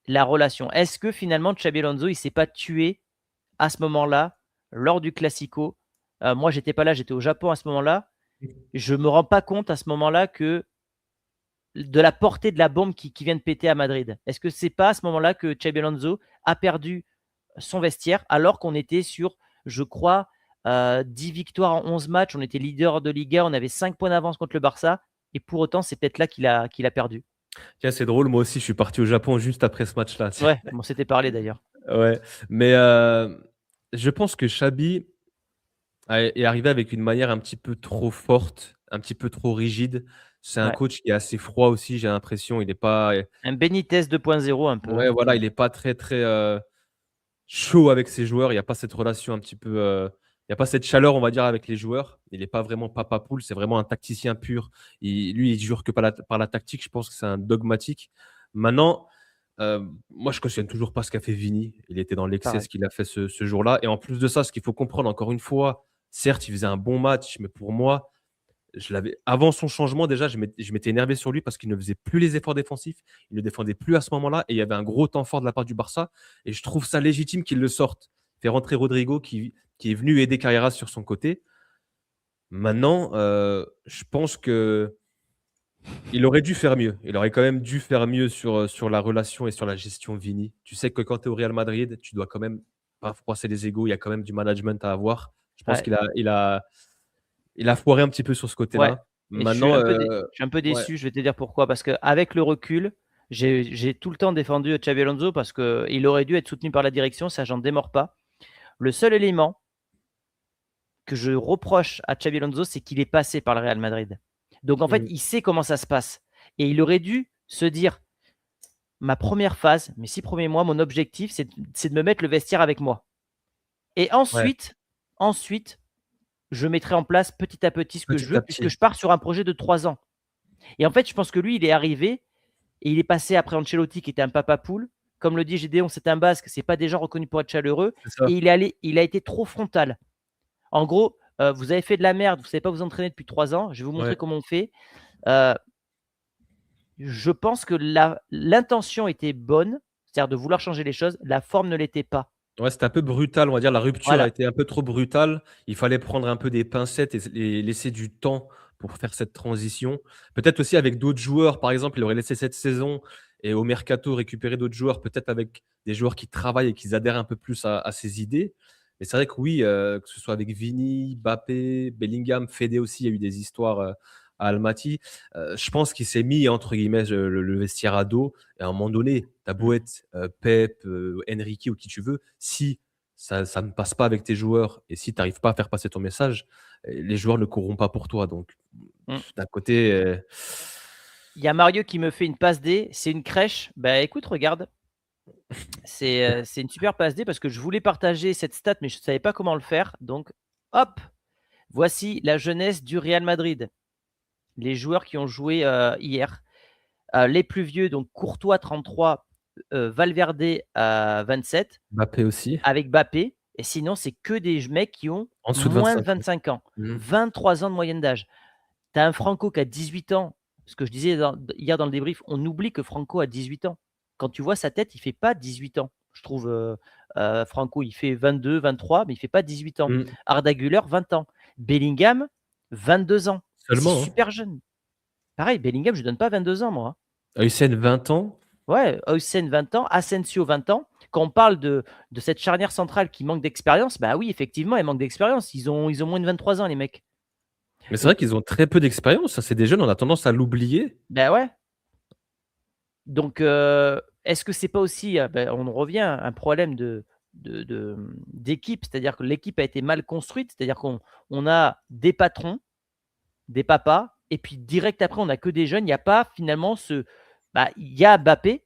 la relation. Est-ce que finalement Xabi Alonso, il s'est pas tué à ce moment-là, lors du Classico? Moi, j'étais pas là, j'étais au Japon à ce moment-là. Je me rends pas compte à ce moment-là que de la portée de la bombe qui vient de péter à Madrid. Est-ce que c'est pas à ce moment-là que Xabi Alonso a perdu son vestiaire alors qu'on était sur, je crois, 10 victoires en 11 matchs, on était leader de Liga, on avait 5 points d'avance contre le Barça, et pour autant, c'est peut-être là qu'il a perdu. Tiens, c'est drôle, moi aussi, je suis parti au Japon juste après ce match-là. Ouais, on s'était parlé d'ailleurs. Ouais, mais je pense que Xabi est arrivé avec une manière un petit peu trop forte, un petit peu trop rigide. C'est un Ouais. coach qui est assez froid aussi, j'ai l'impression. Il est pas Un Benitez 2.0 un peu, ouais, hein. voilà, il est pas très, très, chaud avec ses joueurs. Il y a pas cette relation un petit peu, il y a pas cette chaleur, on va dire, avec les joueurs. Il est pas vraiment papa poule, c'est vraiment un tacticien pur. Il jure que par la tactique. Je pense que c'est un dogmatique. Maintenant, moi, je cautionne toujours pas ce qu'a fait Vini. Il était dans l'excès, Pareil. ce qu'il a fait ce jour-là, et en plus de ça, ce qu'il faut comprendre encore une fois, certes, il faisait un bon match, mais pour moi, je l'avais avant son changement déjà, je m'étais énervé sur lui parce qu'il ne faisait plus les efforts défensifs, il ne défendait plus à ce moment-là, et il y avait un gros temps fort de la part du Barça, et je trouve ça légitime qu'il le sorte. Fait rentrer Rodrigo qui est venu aider Carreras sur son côté. Maintenant, je pense que il aurait dû faire mieux. Il aurait quand même dû faire mieux sur la relation et sur la gestion Vini. Tu sais que quand tu es au Real Madrid, tu dois quand même pas froisser les égos. Il y a quand même du management à avoir. Je pense Ouais. qu'il a foiré un petit peu sur ce Ouais, côté-là. et je suis Maintenant, un peu ouais, déçu, je vais te dire pourquoi. Parce qu'avec le recul, j'ai tout le temps défendu Xabi Alonso parce qu'il aurait dû être soutenu par la direction, ça j'en démords pas. Le seul élément que je reproche à Xabi Alonso, c'est qu'il est passé par le Real Madrid. Donc en fait, mmh, il sait comment ça se passe. Et il aurait dû se dire, ma première phase, mes 6 premiers mois, mon objectif, c'est de me mettre le vestiaire avec moi. Et ouais, ensuite, je mettrai en place petit à petit ce que je petit veux, à puisque petit. je pars sur un projet de 3 ans. Et en fait, je pense que lui, il est arrivé et il est passé après Ancelotti, qui était un papa poule. Comme le dit Gédéon, c'est un Basque, c'est pas des gens reconnus pour être chaleureux. C'est ça. Et il a été trop frontal. En gros, vous avez fait de la merde, vous savez pas vous entraîner depuis 3 ans, je vais vous montrer Ouais. comment on fait. Heu, je pense que l'intention était bonne, c'est-à-dire de vouloir changer les choses, la forme ne l'était pas. Ouais, c'était un peu brutal, on va dire. La rupture a Voilà. été un peu trop brutale. Il fallait prendre un peu des pincettes et laisser du temps pour faire cette transition. Peut-être aussi avec d'autres joueurs, par exemple, il aurait laissé cette saison et au mercato récupérer d'autres joueurs, peut-être avec des joueurs qui travaillent et qui adhèrent un peu plus à ses idées. Mais c'est vrai que oui, que ce soit avec Vini, Mbappé, Bellingham, Fede aussi, il y a eu des histoires, à Almaty. Je pense qu'il s'est mis entre guillemets le vestiaire à dos, et à un moment donné, tu as beau Mmh. être, Pep, Enrique ou qui tu veux, si ça ne passe pas avec tes joueurs et si tu arrives pas à faire passer ton message, les joueurs ne courront pas pour toi. Donc Mmh. d'un côté, Il y a Mario qui me fait une passe D, c'est une crèche. Bah, écoute, regarde, c'est une super passe D parce que je voulais partager cette stat, mais je savais pas comment le faire. Donc hop, voici la jeunesse du Real Madrid. Les joueurs qui ont joué, hier. Les plus vieux, donc Courtois 33, Valverde à 27, Mbappé aussi, avec Mbappé. Et sinon, c'est que des mecs qui ont en dessous de moins de 25 ans. 25 ans, Mmh. 23 ans de moyenne d'âge. Tu as un Franco qui a 18 ans. Ce que je disais hier dans le débrief, on oublie que Franco a 18 ans. Quand tu vois sa tête, il fait pas 18 ans. Je trouve, Franco, il fait 22, 23, mais il fait pas 18 ans. Mmh. Arda Güler, 20 ans. Bellingham, 22 ans. C'est Seulement, hein. super jeune. Pareil, Bellingham, je lui donne pas 22 ans, moi, hein. Heusen 20 ans. Ouais, Heusen 20 ans, Asensio 20 ans. Quand on parle de cette charnière centrale qui manque d'expérience, bah oui, effectivement, elle manque d'expérience. Ils ont moins de 23 ans, les mecs. Mais c'est vrai Donc, qu'ils ont très peu d'expérience, hein. C'est des jeunes, on a tendance à l'oublier. bah ouais. Donc, est-ce que c'est pas aussi, bah, on en revient à un problème d'équipe, c'est-à-dire que l'équipe a été mal construite, c'est-à-dire qu'on a des patrons, des papas, et puis direct après, on a que des jeunes. Il y a pas finalement bah, il y a Mbappé,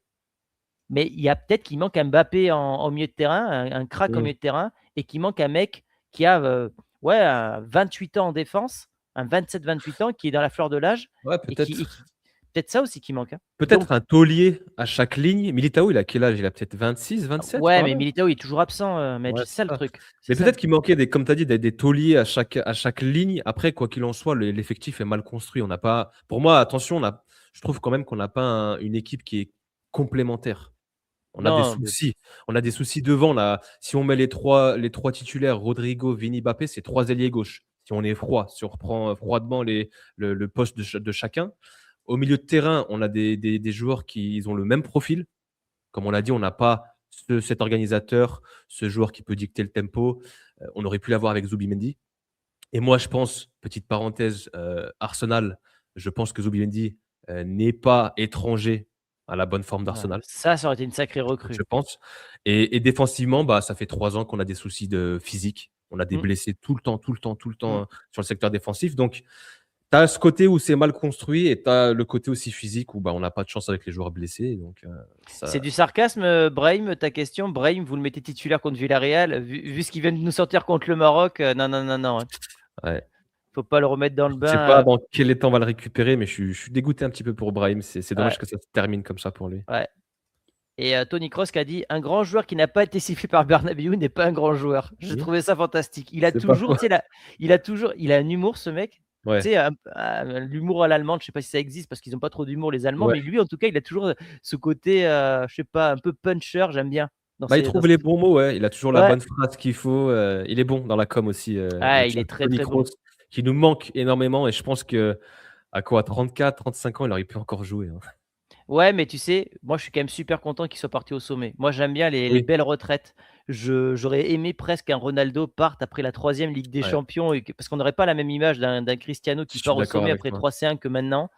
mais il y a peut-être qu'il manque un Mbappé en milieu de terrain, un crack en Mmh. milieu de terrain, et qu'il manque un mec qui a, ouais, 28 ans en défense, un 27-28 ans, qui est dans la fleur de l'âge, Ouais, et qui peut-être. peut-être ça aussi qui manque, hein. Peut-être Donc un taulier à chaque ligne. Militao, il a quel âge? Il a peut-être 26-27 ouais, par mais là? Militao, il est toujours absent, Medj, Ouais, c'est c'est ça le ça. truc, c'est Mais ça le peut-être qu'il truc. manquait comme tu as dit, des tauliers à chaque ligne. Après, quoi qu'il en soit, l'effectif est mal construit. On n'a pas pour moi, attention, je trouve quand même qu'on n'a pas une équipe qui est complémentaire. On a des Non, mais soucis. On a des soucis devant là. Si on met les trois titulaires, Rodrigo, Vini, Mbappé, c'est 3 ailiers gauche. Si on est froid, si on reprend froidement le poste de chacun. Au milieu de terrain, on a des joueurs qui ils ont le même profil. Comme on l'a dit, on n'a pas cet organisateur, ce joueur qui peut dicter le tempo. On aurait pu l'avoir avec Zubimendi. Et moi, je pense, petite parenthèse, Arsenal, je pense que Zubimendi n'est pas étranger à la bonne forme ouais, d'Arsenal, ça aurait été une sacrée je recrue. pense. Et défensivement, bah, ça fait 3 ans qu'on a des soucis de physique. On a des Mmh, blessés tout le temps, tout le temps, tout le mmh. temps sur le secteur défensif. Donc, tu as ce côté où c'est mal construit et tu as le côté aussi physique où bah, on n'a pas de chance avec les joueurs blessés. Donc, C'est ça, du sarcasme, Brahim, ta question? Brahim, vous le mettez titulaire contre Villarreal, vu ce qu'il vient de nous sortir contre le Maroc, non, non, non, non, hein. ouais. Faut pas le remettre dans le Je sais pas bain, dans quel état on va le récupérer, mais je suis dégoûté un petit peu pour Brahim. C'est ouais, dommage que ça se termine comme ça pour lui. ouais. Et Tony Kroos qui a dit: «Un grand joueur qui n'a pas été sifflé par Bernabéu n'est pas un grand joueur». J'ai Mmh. trouvé ça fantastique. Il a C'est pas toujours, faux. tu sais, il a un humour ce mec, tu Ouais, sais, l'humour à l'allemande, je sais pas si ça existe parce qu'ils ont pas trop d'humour les Allemands, ouais. mais lui en tout cas, il a toujours, ce côté, je sais pas, un peu puncher, j'aime bien Bah, il dans trouve les ses bons mots, ouais. Il a toujours la ouais, bonne phrase qu'il faut, il est bon dans la com aussi, le ah il tien est très, Tony très bon. Kroos, qui nous manque énormément et je pense qu'à quoi? 34-35 ans, il aurait pu encore jouer, hein. Ouais, mais tu sais, moi, je suis quand même super content qu'il soit parti au sommet. Moi, j'aime bien les Oui, belles retraites. J'aurais aimé presque qu'un Ronaldo parte après la 3e Ligue des ouais, Champions parce qu'on n'aurait pas la même image d'un Cristiano je qui suis part au d'accord sommet avec après toi. 3 C1 que maintenant.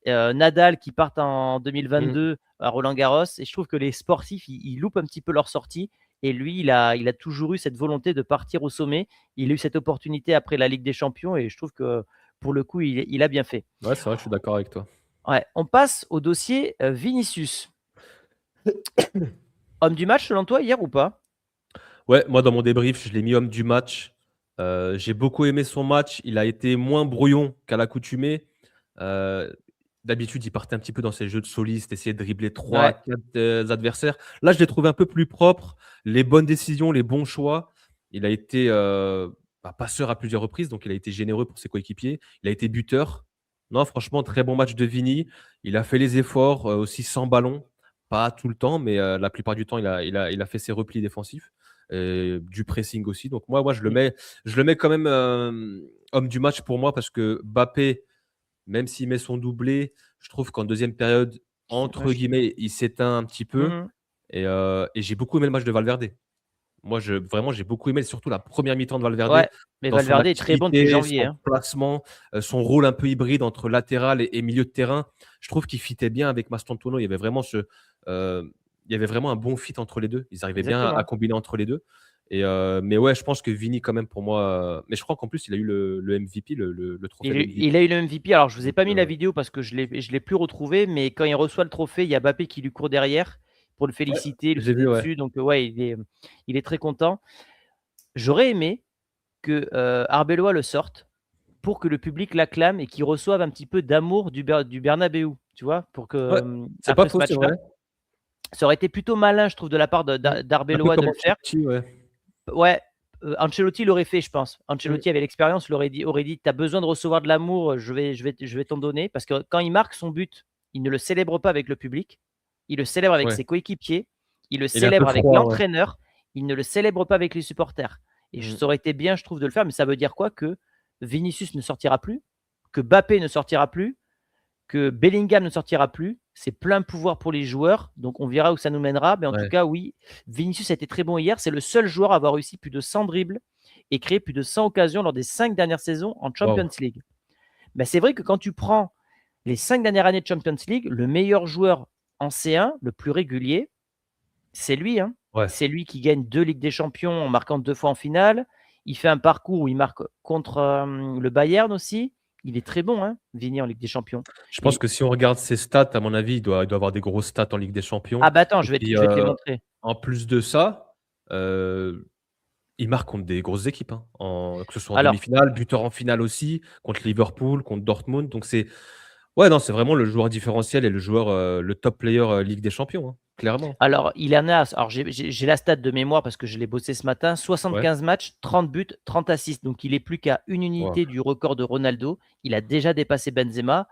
Nadal qui part en Mmh. 2022 à Roland-Garros et je trouve que les sportifs, ils loupent un petit peu leur sortie et lui, il a toujours eu cette volonté de partir au sommet. Il a eu cette opportunité après la Ligue des Champions et je trouve que pour le coup, il a bien fait. Ouais, c'est vrai, je suis d'accord avec toi. Ouais, on passe au dossier, Vinicius. Homme du match selon toi hier ou pas? Ouais, moi dans mon débrief, je l'ai mis homme du match. J'ai beaucoup aimé son match. Il a été moins brouillon qu'à l'accoutumée. Heu, D'habitude, il partait un petit peu dans ses jeux de soliste, essayer de dribbler Ouais, 3-4 adversaires. Là, je l'ai trouvé un peu plus propre, les bonnes décisions, les bons choix. Il a été, bah, passeur à plusieurs reprises, donc il a été généreux pour ses coéquipiers. Il a été buteur. Non, franchement, très bon match de Vini. Il a fait les efforts, aussi sans ballon. Pas tout le temps, mais la plupart du temps, il a fait ses replis défensifs, du pressing aussi. Donc moi, mmh, je le mets quand même, homme du match pour moi parce que Mbappé, même s'il met son doublé, je trouve qu'en deuxième période, ouais, entre guillemets, il s'éteint un petit peu mmh. et j'ai beaucoup aimé le match de Valverde. Moi, vraiment, j'ai beaucoup aimé surtout la première mi-temps de Valverde Ouais, mais dans son Valverde est très bon depuis activité, janvier, son hein. placement, son rôle un peu hybride entre latéral et milieu de terrain. Je trouve qu'il fitait bien avec Mastantuono. Il y avait vraiment un bon fit entre les 2. Ils arrivaient bien à Exactement. combiner entre les 2. Mais ouais, je pense que Vini quand même pour moi, mais je crois qu'en plus il a eu le MVP, le trophée Il de a MVP. il a eu le MVP. Alors je vous ai Donc pas mis la vidéo parce que je l'ai plus retrouvé, mais quand il reçoit le trophée, il y a Mbappé qui lui court derrière pour le ouais, féliciter, lui j'ai sauter vu, ouais. dessus, donc ouais, il est très content. J'aurais aimé que, Arbeloa le sorte pour que le public l'acclame et qu'il reçoive un petit peu d'amour du Bernabéu, tu vois? Pour que, Ouais, c'est pas après ce faux, c'est match-là, vrai. ça aurait été plutôt malin, je trouve, de la part Mmh. Un peu d'Arbeloa de comme le faire. Ancelotti, ouais. Ouais, Ancelotti l'aurait fait, je pense. Mmh. Ancelotti avait l'expérience, aurait dit: «Tu as besoin de recevoir de l'amour, je vais t'en donner». Parce que quand il marque son but, il ne le célèbre pas avec le public, il le célèbre avec Ouais. ses coéquipiers, il le Il est un peu célèbre avec froid, ouais. l'entraîneur, il ne le célèbre pas avec les supporters et Mmh. ça aurait été bien, je trouve, de le faire, mais ça veut dire quoi? Que Vinicius ne sortira plus, que Mbappé ne sortira plus, que Bellingham ne sortira plus. C'est plein pouvoir pour les joueurs, donc on verra où ça nous mènera. Mais en tout Ouais, cas, oui, Vinicius a été très bon hier. C'est le seul joueur à avoir réussi plus de 100 dribbles et créé plus de 100 occasions lors des 5 dernières saisons en waouh. Champions League. Mais c'est vrai que quand tu prends les 5 dernières années de Champions League, le meilleur joueur en C1, le plus régulier, c'est lui, hein. Ouais. C'est lui qui gagne 2 Ligues des Champions en marquant 2 fois en finale. Il fait un parcours où il marque contre, le Bayern aussi. Il est très bon, hein, Vini en Ligue des Champions. Je pense Et que si on regarde ses stats, à mon avis, il doit avoir des grosses stats en Ligue des Champions ah bah attends, et puis, je vais te les montrer. en plus de ça, heu, il marque contre des grosses équipes, hein, que ce soit en Alors, demi-finale, buteur en finale aussi, contre Liverpool, contre Dortmund, donc ouais, non, c'est vraiment le joueur différentiel et le joueur, le top player, Ligue des Champions, hein, clairement. il en a, alors j'ai la stat de mémoire parce que je l'ai bossé ce matin, Ouais. 75 matchs, 30 buts, 30 assists. Donc il est plus qu'à une Waouh. unité du record de Ronaldo. Il a déjà dépassé Benzema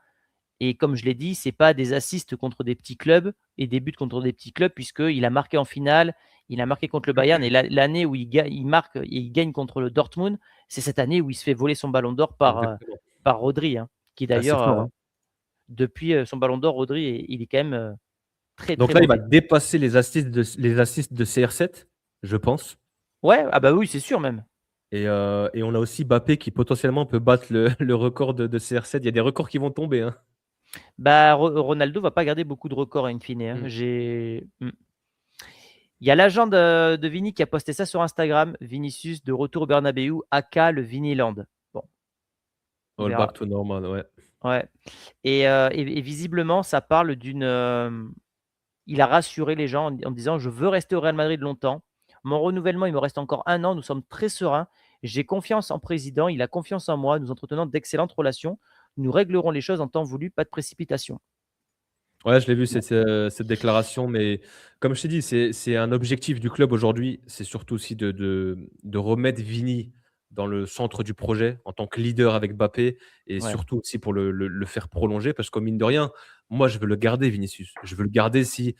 Et comme je l'ai dit, c'est pas des assists contre des petits clubs et des buts contre des petits clubs, puisqu'il a marqué en finale, il a marqué contre le Bayern. Et l'année où il marque et il gagne contre le Dortmund, c'est cette année où il se fait voler son ballon d'or Exactement. par Rodri, hein, qui Ah, c'est d'ailleurs, fort, hein. depuis son ballon d'or, Rodri, il est quand même très Donc très là, il va mauvais. dépasser les assists de CR7, je pense. Ouais, ah bah oui, c'est sûr même. Et on a aussi Mbappé qui potentiellement peut battre le record de CR7. Il y a des records qui vont tomber, hein. Bah, Ronaldo va pas garder beaucoup de records in fine, hein. Mm. Il y a l'agent de Vini qui a posté ça sur Instagram. Vinicius de retour au Bernabeu, aka le Viniland. Bon, on All back verra. to normal, ouais. Ouais. Et visiblement, ça parle d'une. Il a rassuré les gens en disant: je veux rester au Real Madrid longtemps. Mon renouvellement, il me reste encore 1 an. Nous sommes très sereins. J'ai confiance en président. Il a confiance en moi. Nous entretenons d'excellentes relations. Nous réglerons les choses en temps voulu. Pas de précipitation. Ouais, je l'ai vu Bon. cette déclaration, mais comme je t'ai dit, c'est un objectif du club aujourd'hui. C'est surtout aussi de remettre Vini dans le centre du projet en tant que leader avec Mbappé et Ouais. surtout aussi pour le faire prolonger parce que mine de rien, moi je veux le garder Vinicius. Je veux le garder si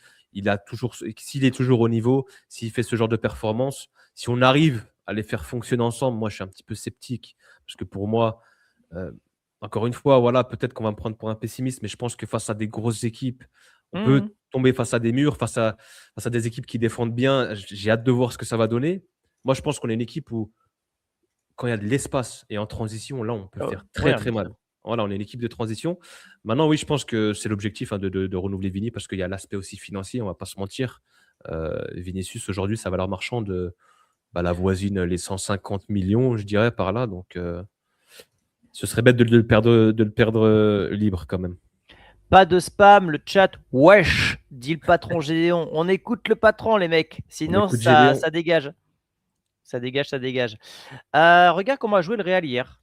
s'il est toujours au niveau, s'il fait ce genre de performance, si on arrive à les faire fonctionner ensemble. Moi, je suis un petit peu sceptique parce que pour moi, euh, encore une fois, voilà, peut-être qu'on va me prendre pour un pessimiste, mais je pense que face à des grosses équipes, on Mhm. peut tomber face à des murs, face à des équipes qui défendent bien. J'ai hâte de voir ce que ça va donner. Moi, je pense qu'on est une équipe où, quand il y a de l'espace et en transition, là, on peut faire très, Ouais, très mal. Voilà, on est une équipe de transition. Maintenant, oui, je pense que c'est l'objectif, hein, de renouveler Vini parce qu'il y a l'aspect aussi financier, on ne va pas se mentir. Vinicius, aujourd'hui, sa valeur marchande, la voisine les 150 millions, je dirais, par là. Donc, ce serait bête de le perdre libre quand même. pas de spam, le chat. Wesh, dit le patron Gédéon. On écoute le patron, les mecs. On Sinon, écoute ça, Gédéon. ça dégage. Ça dégage, ça dégage. Regarde comment a joué le Real hier.